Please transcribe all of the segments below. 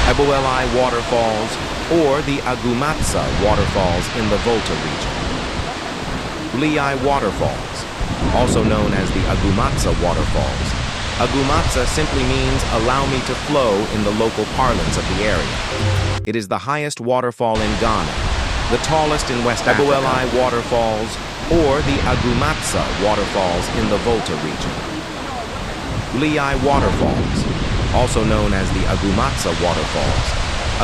Ebueli Waterfalls, or the Agumatsa Waterfalls in the Volta region. Ulei Waterfalls, also known as the Agumatsa Waterfalls. Agumatsa simply means "allow me to flow" in the local parlance of the area. It is the highest waterfall in Ghana, the tallest in West Africa. Ebueli Waterfalls, or the Agumatsa Waterfalls in the Volta region. Ulei Waterfalls, also known as the Agumatsa Waterfalls.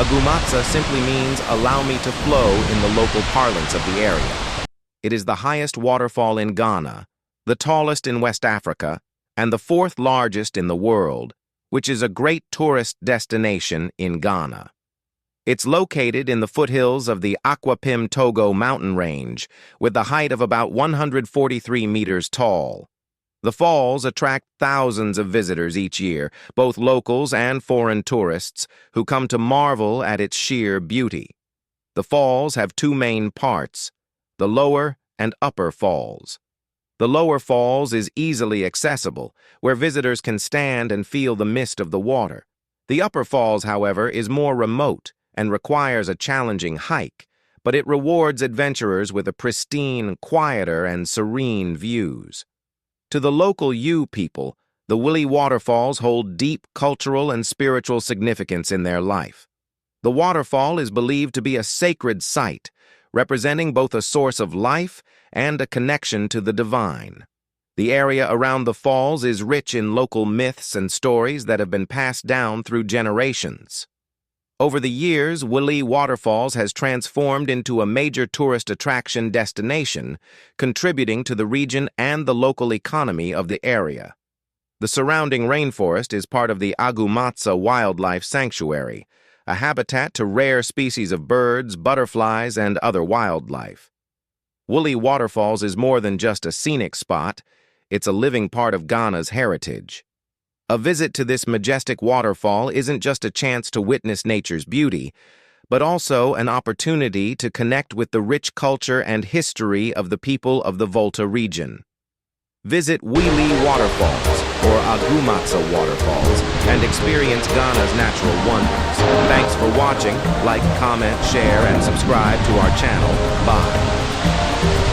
Agumatsa simply means "allow me to flow" in the local parlance of the area. It is the highest waterfall in Ghana, the tallest in West Africa, and the fourth largest in the world, which is a great tourist destination in Ghana. It's located in the foothills of the Togo mountain range, with a height of about 143 meters tall. The falls attract thousands of visitors each year, both locals and foreign tourists, who come to marvel at its sheer beauty. The falls have two main parts: the lower and upper falls. The lower falls is easily accessible, where visitors can stand and feel the mist of the water. The upper falls, however, is more remote and requires a challenging hike, but it rewards adventurers with a pristine, quieter, and serene views. To the local Yu people, the Ulei Waterfalls hold deep cultural and spiritual significance in their life. The waterfall is believed to be a sacred site, representing both a source of life and a connection to the divine. The area around the falls is rich in local myths and stories that have been passed down through generations. Over the years, Ulei Waterfalls has transformed into a major tourist attraction destination, contributing to the region and the local economy of the area. The surrounding rainforest is part of the Agumatsa Wildlife Sanctuary, a habitat to rare species of birds, butterflies, and other wildlife. Ulei Waterfalls is more than just a scenic spot; it's a living part of Ghana's heritage. A visit to this majestic waterfall isn't just a chance to witness nature's beauty, but also an opportunity to connect with the rich culture and history of the people of the Volta region. Visit Ulei Waterfalls, or Agumatsa Waterfalls, and experience Ghana's natural wonders. Thanks for watching. Like, comment, share, and subscribe to our channel. Bye.